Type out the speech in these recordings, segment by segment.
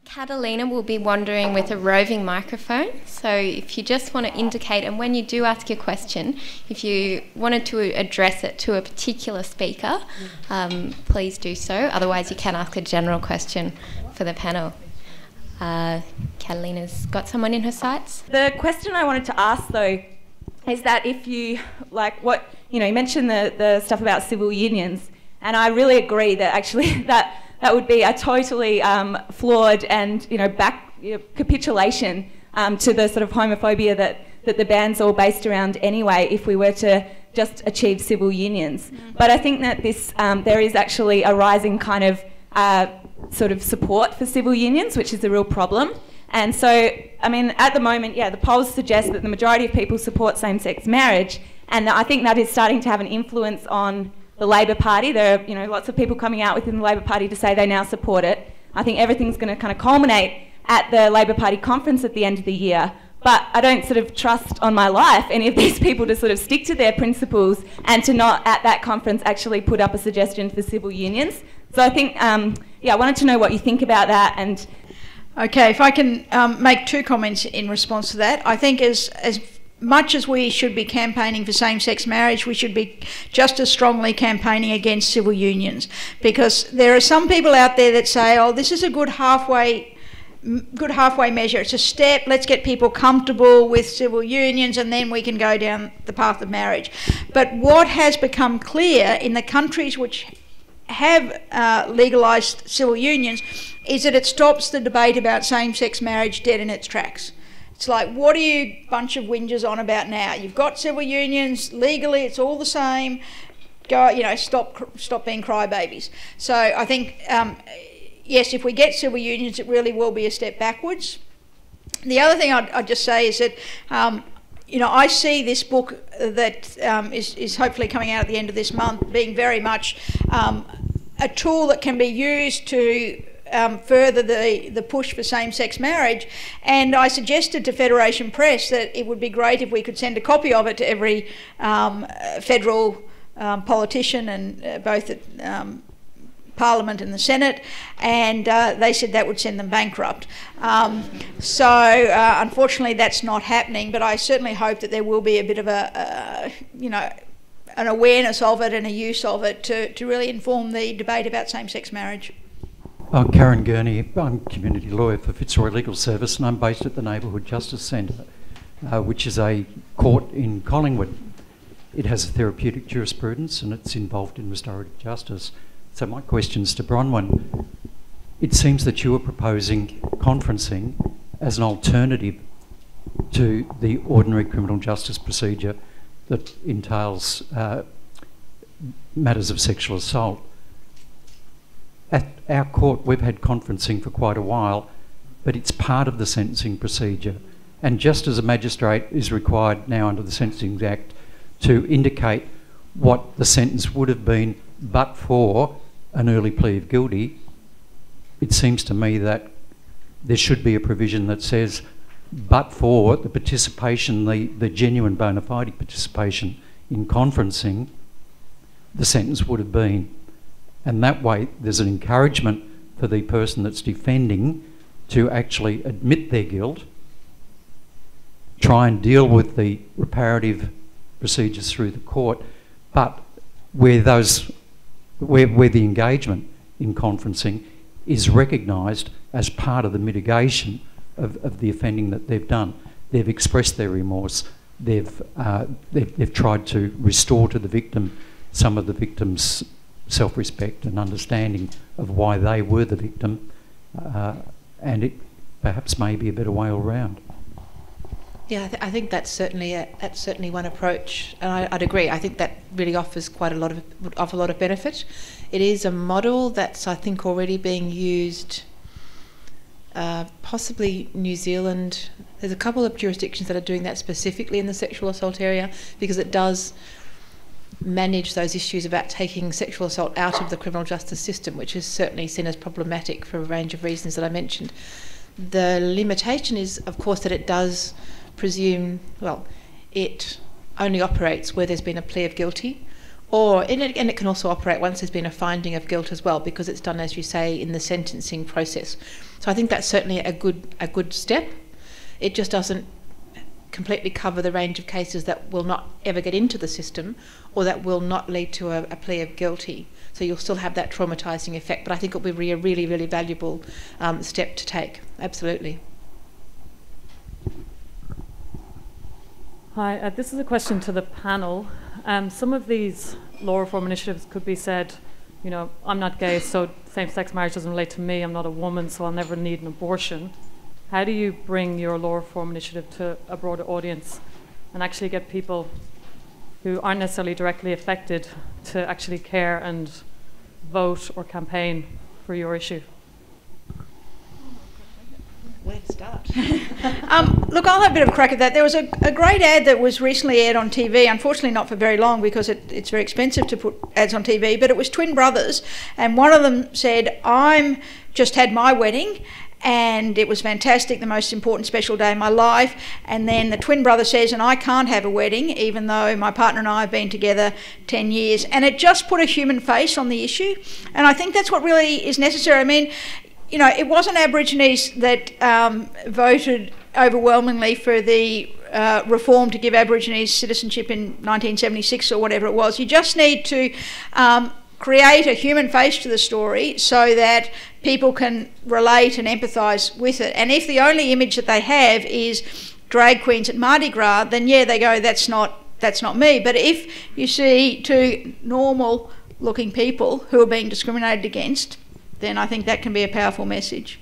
Catalina will be wandering with a roving microphone, so if you just want to indicate, and when you do ask your question, if you wanted to address it to a particular speaker, please do so. Otherwise, you can ask a general question for the panel. Catalina's got someone in her sights. The question I wanted to ask, though, is that if you, you mentioned the stuff about civil unions, and I really agree that actually that would be a totally flawed and capitulation to the sort of homophobia that the ban's all based around anyway, if we were to just achieve civil unions. But I think that this there is actually a rising kind of sort of support for civil unions, which is a real problem. And so, I mean, at the moment, the polls suggest that the majority of people support same-sex marriage, and I think that is starting to have an influence on the Labor Party. There are, lots of people coming out within the Labor Party to say they now support it. I think everything's going to kind of culminate at the Labor Party conference at the end of the year. But I don't sort of trust on my life any of these people to sort of stick to their principles and to not at that conference actually put up a suggestion for civil unions. So I think, I wanted to know what you think about that. And okay, if I can make two comments in response to that. I think as much as we should be campaigning for same-sex marriage, we should be just as strongly campaigning against civil unions, because there are some people out there that say, oh, this is a good halfway measure, it's a step, let's get people comfortable with civil unions and then we can go down the path of marriage. But what has become clear in the countries which have legalised civil unions is that it stops the debate about same-sex marriage dead in its tracks. It's like, what are you bunch of whingers on about now? You've got civil unions, legally it's all the same. Go, stop being crybabies. So I think, yes, if we get civil unions, it really will be a step backwards. The other thing I'd just say is that, I see this book that is hopefully coming out at the end of this month being very much a tool that can be used to further the push for same-sex marriage, and I suggested to Federation Press that it would be great if we could send a copy of it to every federal politician, and both at Parliament and the Senate, and they said that would send them bankrupt. So unfortunately that's not happening, but I certainly hope that there will be a bit of an awareness of it and a use of it to really inform the debate about same-sex marriage. I'm Karen Gurney. I'm community lawyer for Fitzroy Legal Service, and I'm based at the Neighbourhood Justice Centre, which is a court in Collingwood. It has a therapeutic jurisprudence and it's involved in restorative justice. So my question's to Bronwyn. It seems that you are proposing conferencing as an alternative to the ordinary criminal justice procedure that entails matters of sexual assault. At our court, we've had conferencing for quite a while, but it's part of the sentencing procedure. And just as a magistrate is required now under the Sentencing Act to indicate what the sentence would have been but for an early plea of guilty, it seems to me that there should be a provision that says but for the participation, the genuine bona fide participation in conferencing, the sentence would have been. And that way there's an encouragement for the person that's defending to actually admit their guilt, try and deal with the reparative procedures through the court, but where the engagement in conferencing is recognised as part of the mitigation of the offending that they've done. They've expressed their remorse. They've tried to restore to the victim some of the victim's self-respect and understanding of why they were the victim, and it perhaps may be a better way all round. Yeah, I think that's certainly one approach, and I'd agree. I think that really offers quite a lot of benefit. It is a model that's, I think, already being used. Possibly New Zealand. There's a couple of jurisdictions that are doing that specifically in the sexual assault area, because it does manage those issues about taking sexual assault out of the criminal justice system, which is certainly seen as problematic for a range of reasons that I mentioned. The limitation is, of course, that it does presume, well, it only operates where there's been a plea of guilty and it can also operate once there's been a finding of guilt as well, because it's done, as you say, in the sentencing process. So I think that's certainly a good step. It just doesn't completely cover the range of cases that will not ever get into the system, or that will not lead to a plea of guilty. So you'll still have that traumatising effect, but I think it will be a really, really valuable step to take. Absolutely. Hi, this is a question to the panel. Some of these law reform initiatives could be said, you know, I'm not gay, so same-sex marriage doesn't relate to me, I'm not a woman, so I'll never need an abortion. How do you bring your law reform initiative to a broader audience and actually get people who aren't necessarily directly affected to actually care and vote or campaign for your issue? Where to start? Look, I'll have a bit of a crack at that. There was a great ad that was recently aired on TV, unfortunately not for very long because it's very expensive to put ads on TV, but it was twin brothers, and one of them said, I'm just had my wedding and it was fantastic, the most important special day of my life, and then the twin brother says, and I can't have a wedding even though my partner and I have been together 10 years, and it just put a human face on the issue, and I think that's what really is necessary. I mean, you know, it wasn't Aborigines that voted overwhelmingly for the reform to give Aborigines citizenship in 1976 or whatever it was. You just need to create a human face to the story so that people can relate and empathise with it. And if the only image that they have is drag queens at Mardi Gras, then yeah, they go, that's not me. But if you see two normal looking people who are being discriminated against, then I think that can be a powerful message.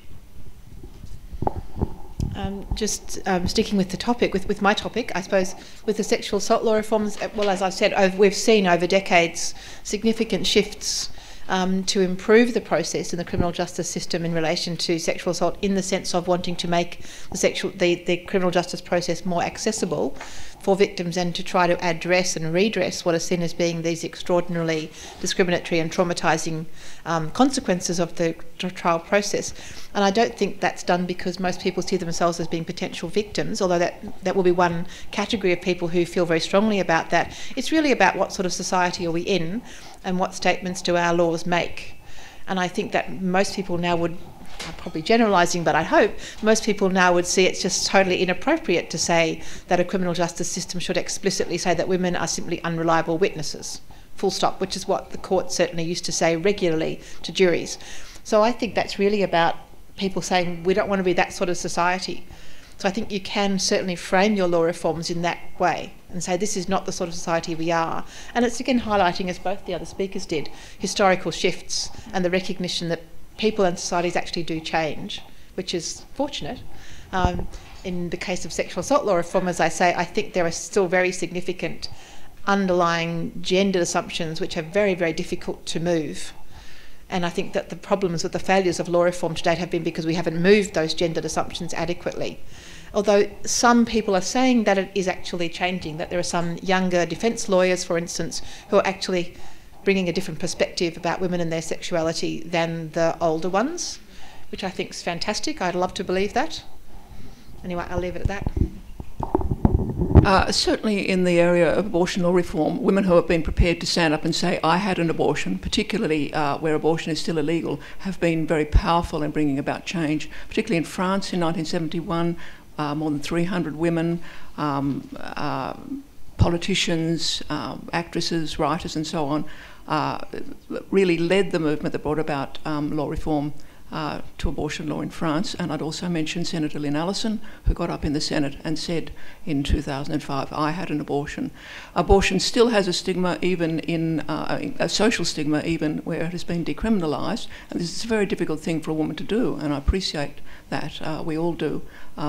Sticking with the topic, with my topic, I suppose, with the sexual assault law reforms, well, as I've said, we've seen over decades significant shifts to improve the process in the criminal justice system in relation to sexual assault, in the sense of wanting to make the criminal justice process more accessible for victims, and to try to address and redress what is seen as being these extraordinarily discriminatory and traumatising consequences of the trial process. And I don't think that's done because most people see themselves as being potential victims, although that will be one category of people who feel very strongly about that. It's really about what sort of society are we in and what statements do our laws make. And I think that most people now would, I'm probably generalising, but I hope most people now would see it's just totally inappropriate to say that a criminal justice system should explicitly say that women are simply unreliable witnesses, full stop, which is what the court certainly used to say regularly to juries. So I think that's really about people saying we don't want to be that sort of society. So I think you can certainly frame your law reforms in that way and say this is not the sort of society we are. And it's again highlighting, as both the other speakers did, historical shifts and the recognition that people and societies actually do change, which is fortunate. In the case of sexual assault law reform, as I say, I think there are still very significant underlying gendered assumptions which are very, very difficult to move. And I think that the problems with the failures of law reform to date have been because we haven't moved those gendered assumptions adequately. Although some people are saying that it is actually changing, that there are some younger defence lawyers, for instance, who are actually bringing a different perspective about women and their sexuality than the older ones, which I think is fantastic. I'd love to believe that. Anyway, I'll leave it at that. Certainly in the area of abortion law reform, women who have been prepared to stand up and say, I had an abortion, particularly where abortion is still illegal, have been very powerful in bringing about change. Particularly in France in 1971, more than 300 women, politicians, actresses, writers and so on, really led the movement that brought about law reform to abortion law in France. And I'd also mention Senator Lynn Allison, who got up in the Senate and said in 2005, I had an abortion. Abortion still has a stigma, even in a social stigma, even where it has been decriminalised. And this is a very difficult thing for a woman to do, and I appreciate that. We all do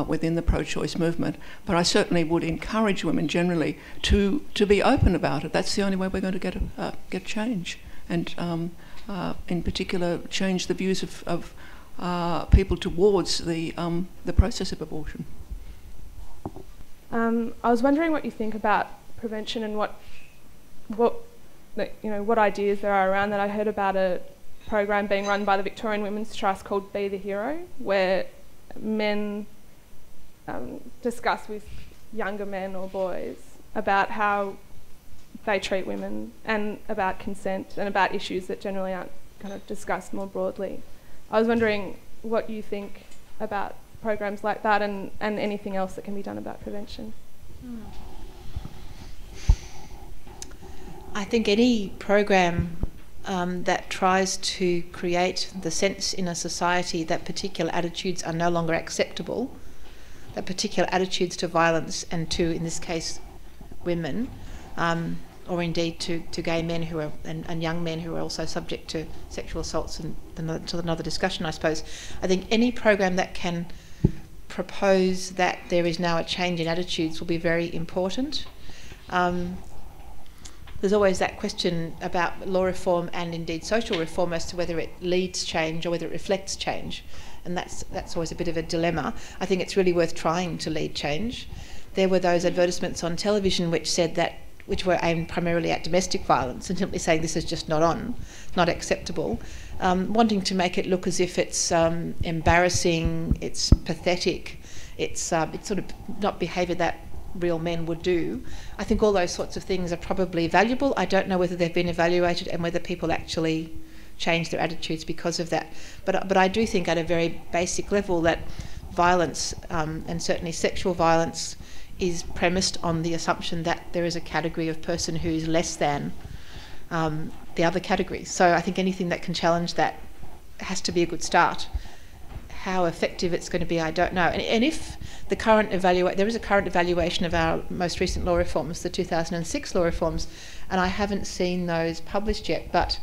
within the pro-choice movement. But I certainly would encourage women generally to be open about it. That's the only way we're going to get change. And in particular, change the views of people towards the process of abortion. I was wondering what you think about prevention and what ideas there are around that. I heard about a program being run by the Victorian Women's Trust called Be the Hero, where men discuss with younger men or boys about how they treat women, and about consent and about issues that generally aren't kind of discussed more broadly. I was wondering what you think about programs like that and anything else that can be done about prevention. I think any program that tries to create the sense in a society that particular attitudes are no longer acceptable, that particular attitudes to violence and to, in this case, women, or indeed to gay men who are and young men who are also subject to sexual assaults, and to another discussion, I suppose. I think any program that can propose that there is now a change in attitudes will be very important. There's always that question about law reform and indeed social reform as to whether it leads change or whether it reflects change, and that's always a bit of a dilemma. I think it's really worth trying to lead change. There were those advertisements on television which were aimed primarily at domestic violence and simply saying this is just not acceptable, wanting to make it look as if it's embarrassing, it's pathetic, it's sort of not behaviour that real men would do. I think all those sorts of things are probably valuable. I don't know whether they've been evaluated and whether people actually change their attitudes because of that. But I do think at a very basic level that violence, and certainly sexual violence, is premised on the assumption that there is a category of person who is less than the other categories. So I think anything that can challenge that has to be a good start. How effective it's going to be, I don't know. And if the current there is a current evaluation of our most recent law reforms, the 2006 law reforms, and I haven't seen those published yet, but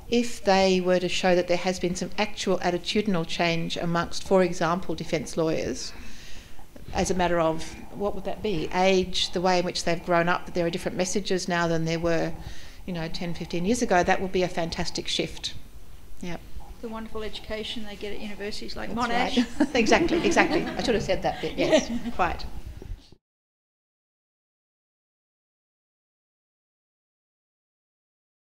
if they were to show that there has been some actual attitudinal change amongst, for example, defence lawyers, as a matter of, what would that be? Age, the way in which they've grown up, that there are different messages now than there were, 10, 15 years ago, that would be a fantastic shift. Yeah. The wonderful education they get at universities like That's Monash. Right. Exactly. I should have said that bit, yes, quite.